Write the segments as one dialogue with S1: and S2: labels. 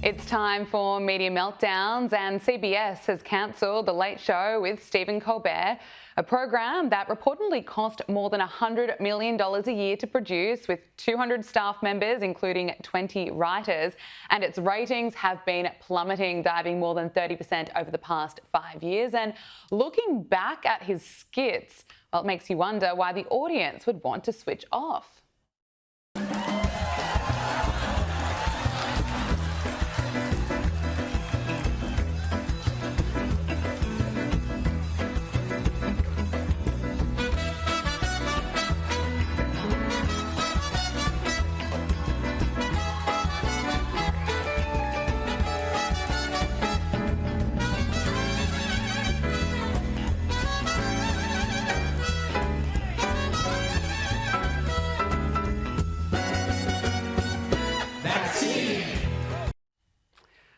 S1: It's time for Media Meltdowns, and CBS has cancelled The Late Show with Stephen Colbert, a program that reportedly cost more than $100 million a year to produce, with 200 staff members, including 20 writers, and its ratings have been plummeting, diving more than 30% over the past 5 years. And looking back at his skits, well, it makes you wonder why the audience would want to switch off.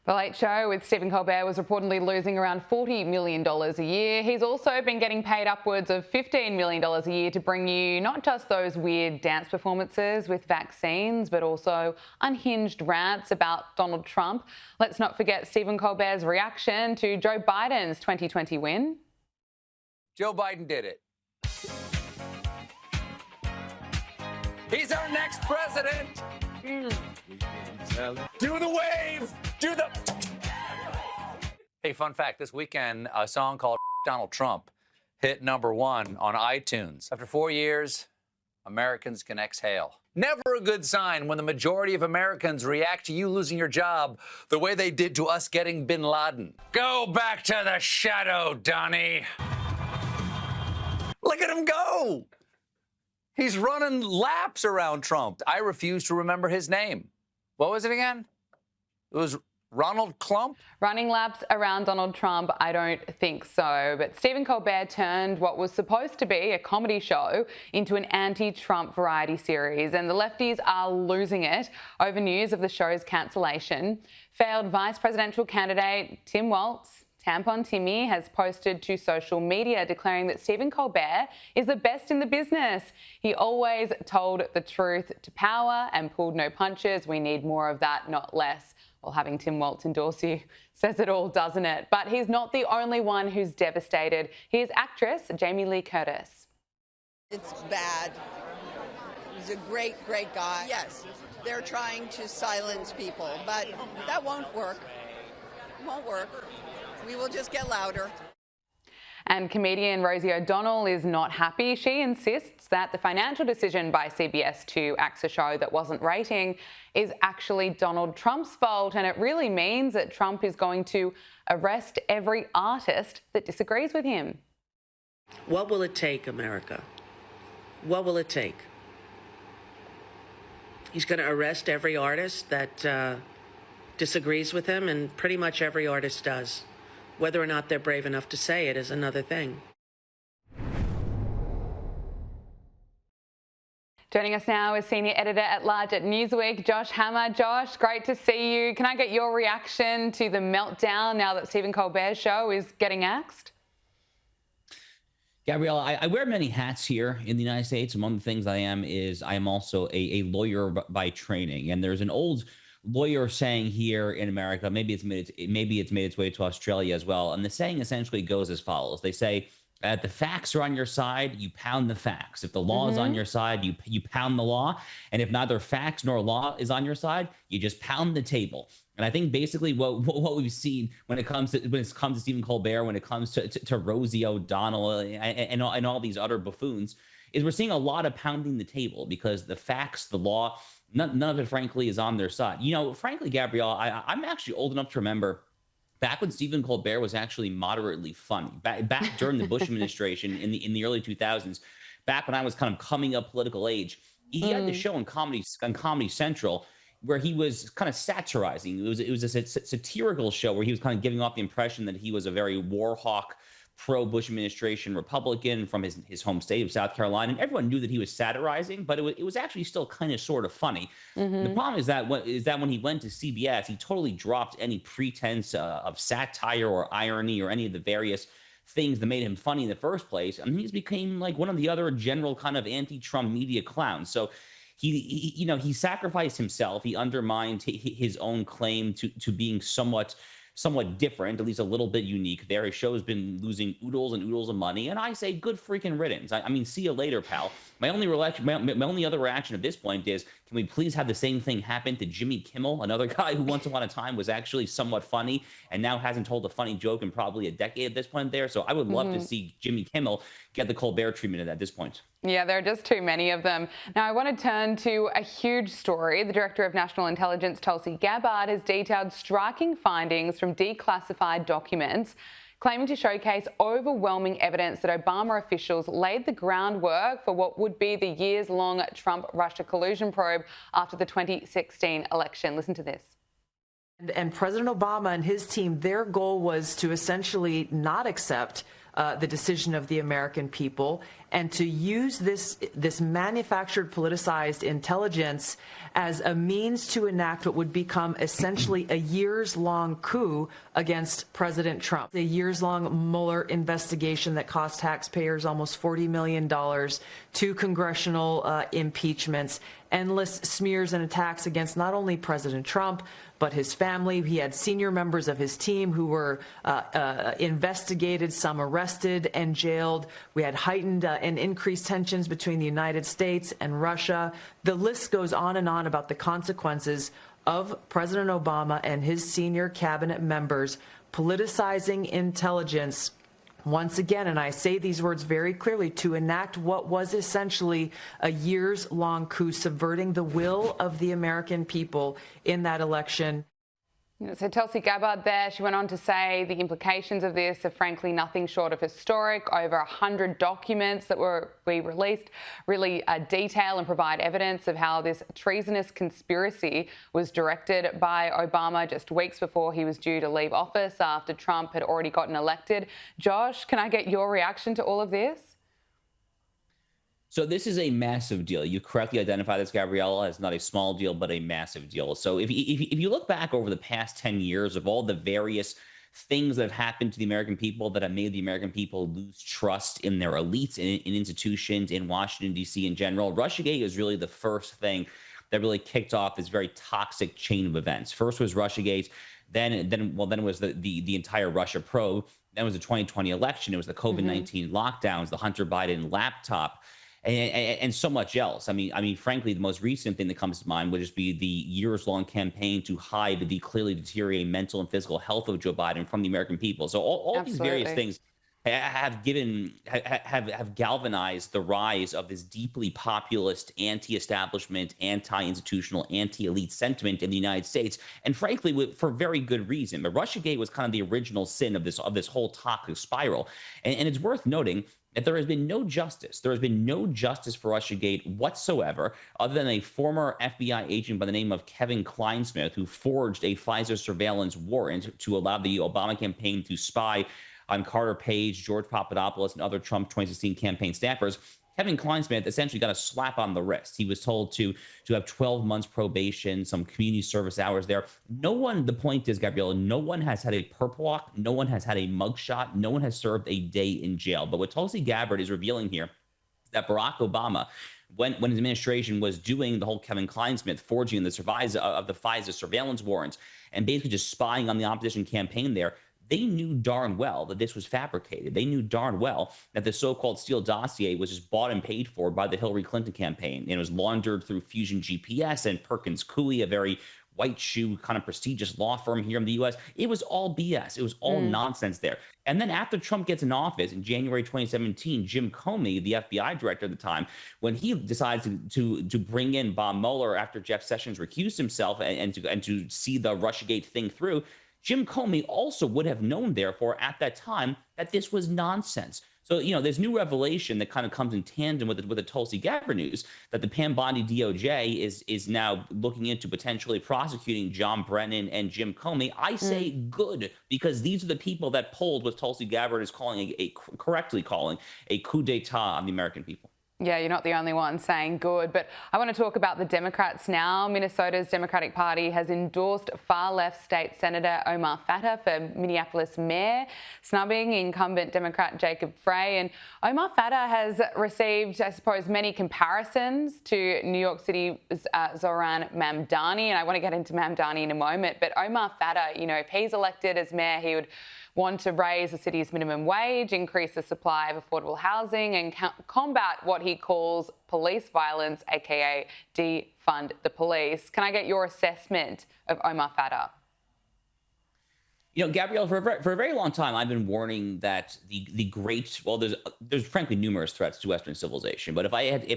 S1: The Late Show with Stephen Colbert was reportedly losing around $40 million a year. He's also been getting paid upwards of $15 million a year to bring you not just those weird dance performances with vaccines, but also unhinged rants about Donald Trump. Let's not forget Stephen Colbert's reaction to Joe Biden's 2020 win.
S2: Joe Biden did it. He's our next president. Do the wave. Do the... Hey, fun fact. This weekend, a song called Donald Trump hit #1 on iTunes. After 4 years, Americans can exhale. Never a good sign when the majority of Americans react to you losing your job the way they did to us getting bin Laden. Go back to the shadow, Donnie. Look at him go. He's running laps around Trump. I refuse to remember his name. What was it again? It was Ronald Clump?
S1: Running laps around Donald Trump? I don't think so. But Stephen Colbert turned what was supposed to be a comedy show into an anti-Trump variety series, and the lefties are losing it over news of the show's cancellation. Failed vice presidential candidate Tim Walz, Tampon Timmy, has posted to social media declaring that Stephen Colbert is the best in the business. He always told the truth to power and pulled no punches. We need more of that, not less. Well, having Tim Walz endorse you says it all, doesn't it? But he's not the only one who's devastated. Here's actress Jamie Lee Curtis.
S3: It's bad. He's a great, great guy. Yes, they're trying to silence people, but that won't work. It won't work. We will just get louder.
S1: And comedian Rosie O'Donnell is not happy. She insists that the financial decision by CBS to axe a show that wasn't rating is actually Donald Trump's fault, and it really means that Trump is going to arrest every artist that disagrees with him.
S4: What will it take, America? What will it take? He's going to arrest every artist that disagrees with him, and pretty much every artist does. Whether or not they're brave enough to say it is another thing.
S1: Joining us now is Senior Editor-at-Large at Newsweek, Josh Hammer. Josh, great to see you. Can I get your reaction to the meltdown now that Stephen Colbert's show is getting axed?
S5: Gabriella, I wear many hats here in the United States. One of the things I am also a lawyer by training. And there's an old lawyer saying here in America, maybe it's made its way to Australia as well. And the saying essentially goes as follows. They say, the facts are on your side, you pound the facts. If the law is on your side, you pound the law. And if neither facts nor law is on your side, you just pound the table. And I think basically what we've seen when it comes to Stephen Colbert, when it comes to Rosie O'Donnell and all these other buffoons, is we're seeing a lot of pounding the table because the facts, the law, none of it, frankly, is on their side. You know, frankly, Gabrielle, I'm actually old enough to remember back when Stephen Colbert was actually moderately funny. Back during the Bush administration in the early 2000s, back when I was kind of coming up political age, he had this show on Comedy Central where he was kind of satirizing. It was a satirical show where he was kind of giving off the impression that he was a very war hawk, pro-Bush administration Republican from his home state of South Carolina, and everyone knew that he was satirizing, but it was actually still kind of sort of funny. The problem is that when he went to CBS, he totally dropped any pretense of satire or irony or any of the various things that made him funny in the first place, and he's became like one of the other general kind of anti-Trump media clowns. So he sacrificed himself. He undermined his own claim to being somewhat different, at least a little bit unique there. His show has been losing oodles and oodles of money, and I say good freaking riddance. I mean, see you later, pal. My only other reaction at this point is, can we please have the same thing happen to Jimmy Kimmel, another guy who once upon a time was actually somewhat funny and now hasn't told a funny joke in probably a decade at this point there. So I would love to see Jimmy Kimmel get the Colbert treatment at this point.
S1: Yeah, there are just too many of them. Now, I want to turn to a huge story. The Director of National Intelligence, Tulsi Gabbard, has detailed striking findings from declassified documents, claiming to showcase overwhelming evidence that Obama officials laid the groundwork for what would be the years-long Trump-Russia collusion probe after the 2016 election. Listen to this.
S6: And President Obama and his team, their goal was to essentially not accept the decision of the American people and to use this manufactured, politicized intelligence as a means to enact what would become essentially a years-long coup against President Trump. A years-long Mueller investigation that cost taxpayers almost $40 million, 2 congressional impeachments, endless smears and attacks against not only President Trump, but his family. He had senior members of his team who were investigated, some arrested and jailed. We had heightened and increased tensions between the United States and Russia. The list goes on and on about the consequences of President Obama and his senior cabinet members politicizing intelligence once again, and I say these words very clearly, to enact what was essentially a years-long coup, subverting the will of the American people in that election.
S1: So Tulsi Gabbard there, she went on to say the implications of this are frankly nothing short of historic. Over 100 documents that we released really detail and provide evidence of how this treasonous conspiracy was directed by Obama just weeks before he was due to leave office after Trump had already gotten elected. Josh, can I get your reaction to all of this?
S5: So this is a massive deal. You correctly identify this, Gabriella, as not a small deal, but a massive deal. So if you look back over the past 10 years of all the various things that have happened to the American people that have made the American people lose trust in their elites, in institutions, in Washington, D.C. in general, Russiagate is really the first thing that really kicked off this very toxic chain of events. First was Russiagate, then it was the entire Russia probe. Then it was the 2020 election. It was the COVID-19 lockdowns, the Hunter Biden laptop, and so much else. I mean, frankly, the most recent thing that comes to mind would just be the years-long campaign to hide the clearly deteriorating mental and physical health of Joe Biden from the American people. So all these various things have galvanized the rise of this deeply populist, anti-establishment, anti-institutional, anti-elite sentiment in the United States, and frankly, for very good reason. But Russiagate was kind of the original sin of this whole toxic spiral, and it's worth noting that there has been no justice. There has been no justice for Russiagate whatsoever, other than a former FBI agent by the name of Kevin Kleinsmith, who forged a FISA surveillance warrant to allow the Obama campaign to spy on Carter Page, George Papadopoulos, and other Trump 2016 campaign staffers. Kevin Kleinsmith essentially got a slap on the wrist. He was told to have 12 months probation, some community service hours there. No one, the point is, Gabriella, no one has had a perp walk. No one has had a mugshot. No one has served a day in jail. But what Tulsi Gabbard is revealing here is that Barack Obama, when his administration was doing the whole Kevin Kleinsmith forging the FISA surveillance warrants and basically just spying on the opposition campaign there, they knew darn well that this was fabricated. They knew darn well that the so-called Steele dossier was just bought and paid for by the Hillary Clinton campaign. And it was laundered through Fusion GPS and Perkins Coie, a very white shoe kind of prestigious law firm here in the U.S. It was all BS. It was all nonsense there. And then after Trump gets in office in January 2017, Jim Comey, the FBI director at the time, when he decided to bring in Bob Mueller after Jeff Sessions recused himself and to see the Russiagate thing through, Jim Comey also would have known, therefore, at that time, that this was nonsense. So, there's new revelation that kind of comes in tandem with the Tulsi Gabbard news that the Pam Bondi DOJ is now looking into potentially prosecuting John Brennan and Jim Comey. I say good, because these are the people that pulled what Tulsi Gabbard is correctly calling a coup d'etat on the American people.
S1: Yeah, you're not the only one saying good, but I want to talk about the Democrats now. Minnesota's Democratic Party has endorsed far-left state Senator Omar Fattah for Minneapolis mayor, snubbing incumbent Democrat Jacob Frey. And Omar Fattah has received, I suppose, many comparisons to New York City's Zohran Mamdani, and I want to get into Mamdani in a moment. But Omar Fattah, you know, if he's elected as mayor, he would want to raise the city's minimum wage, increase the supply of affordable housing, and combat what he calls police violence, aka defund the police. Can I get your assessment of Omar Fattah?
S5: You know, Gabrielle, for a very long time, I've been warning that the great, well, there's frankly numerous threats to Western civilization. But if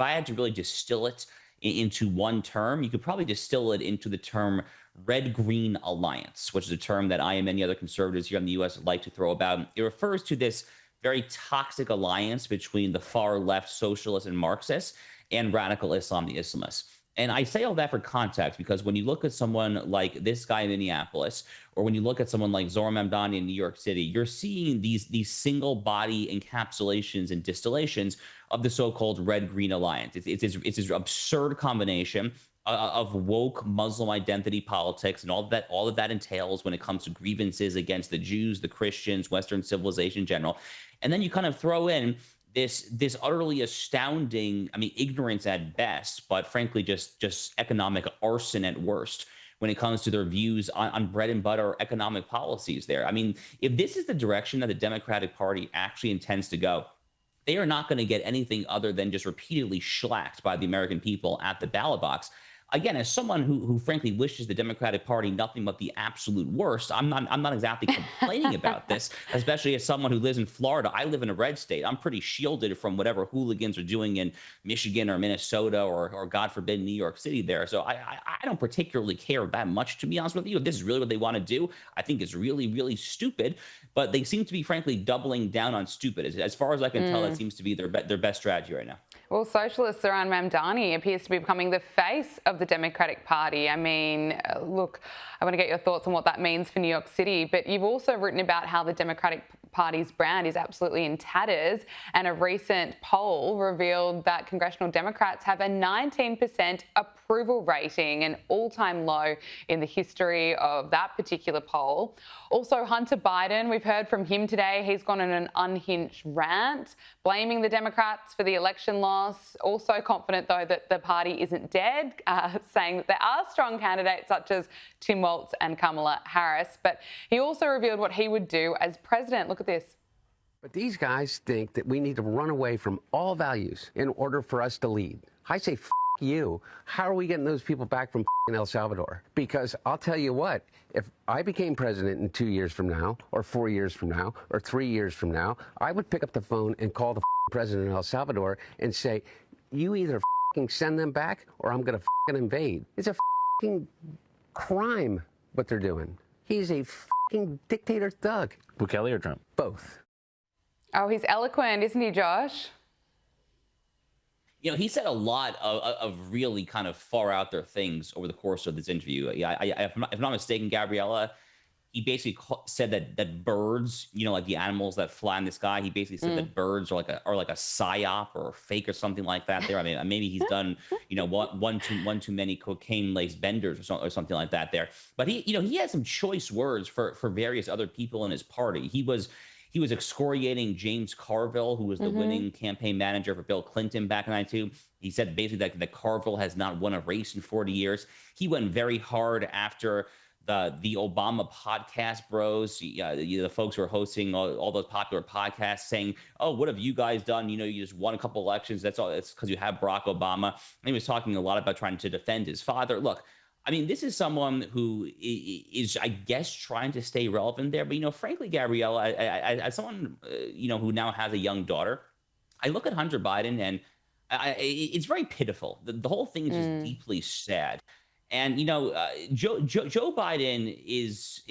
S5: I had to really distill it into one term, you could probably distill it into the term red-green alliance, which is a term that I and many other conservatives here in the U.S. like to throw about. It refers to this very toxic alliance between the far-left socialists and Marxists and radical Islam, the Islamists. And I say all that for context because when you look at someone like this guy in Minneapolis, or when you look at someone like Zohran Mamdani in New York City, you're seeing these single body encapsulations and distillations of the so-called red-green alliance. It's this absurd combination of woke Muslim identity politics and all of that entails when it comes to grievances against the Jews, the Christians, Western civilization in general. And then you kind of throw in this utterly astounding, I mean, ignorance at best, but frankly, just economic arson at worst when it comes to their views on bread and butter economic policies there. I mean, if this is the direction that the Democratic Party actually intends to go, they are not going to get anything other than just repeatedly shellacked by the American people at the ballot box. Again, as someone who frankly wishes the Democratic Party nothing but the absolute worst, I'm not exactly complaining about this, especially as someone who lives in Florida. I live in a red state. I'm pretty shielded from whatever hooligans are doing in Michigan or Minnesota or God forbid, New York City there. So I don't particularly care that much, to be honest with you. If this is really what they want to do, I think it's really, really stupid. But they seem to be, frankly, doubling down on stupid. As far as I can tell, that seems to be their best strategy right now.
S1: Well, socialist Zohran Mamdani appears to be becoming the face of the Democratic Party. I mean, look, I want to get your thoughts on what that means for New York City, but you've also written about how the Democratic Party's brand is absolutely in tatters, and a recent poll revealed that congressional Democrats have a 19% approval rating, an all-time low in the history of that particular poll. Also, Hunter Biden, we've heard from him today. He's gone on an unhinged rant, blaming the Democrats for the election loss. Also confident, though, that the party isn't dead, saying that there are strong candidates such as Tim Walz and Kamala Harris. But he also revealed what he would do as president. Look at this.
S7: But these guys think that we need to run away from all values in order for us to lead. I say, F you. How are we getting those people back from El Salvador? Because I'll tell you what, if I became president in 2 years from now, or 4 years from now, or 3 years from now, I would pick up the phone and call the president of El Salvador and say, you either send them back or I'm going to invade. It's a crime what they're doing. He's a dictator thug.
S8: Bukele or Trump?
S7: Both.
S1: Oh, he's eloquent, isn't he, Josh?
S5: You know, he said a lot of really kind of far out there things over the course of this interview. Yeah, if I'm not mistaken, Gabriella, he basically said that birds, you know, like the animals that fly in the sky, he basically said that birds are like a psyop or a fake or something like that there. I mean, maybe he's done, you know, one too many cocaine-laced benders or something like that there. But he had some choice words for various other people in his party. He was excoriating James Carville, who was the winning campaign manager for Bill Clinton back in '92. He said basically that Carville has not won a race in 40 years. He went very hard after the Obama podcast bros, the folks who are hosting all those popular podcasts, saying, oh, what have you guys done? You know, you just won a couple elections. That's all. It's because you have Barack Obama. And he was talking a lot about trying to defend his father. Look, I mean, this is someone who is, I guess, trying to stay relevant there. But, you know, frankly, Gabriella, as someone, you know, who now has a young daughter, I look at Hunter Biden and it's very pitiful. The whole thing is just deeply sad. And, you know, Joe Biden is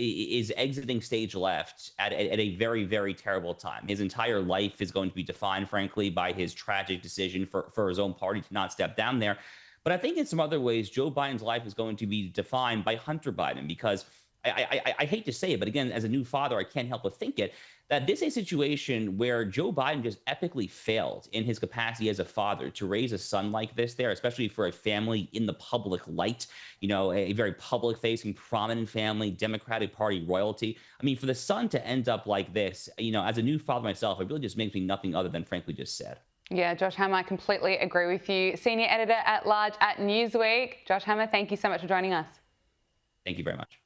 S5: exiting stage left at a very, very terrible time. His entire life is going to be defined, frankly, by his tragic decision for his own party to not step down there. But I think in some other ways, Joe Biden's life is going to be defined by Hunter Biden, because I hate to say it, but again, as a new father, I can't help but think that this is a situation where Joe Biden just epically failed in his capacity as a father to raise a son like this there, especially for a family in the public light, a very public facing, prominent family, Democratic Party royalty. I mean, for the son to end up like this, as a new father myself, it really just makes me nothing other than frankly just sad.
S1: Yeah, Josh Hammer, I completely agree with you. Senior Editor at Large at Newsweek. Josh Hammer, thank you so much for joining us.
S5: Thank you very much.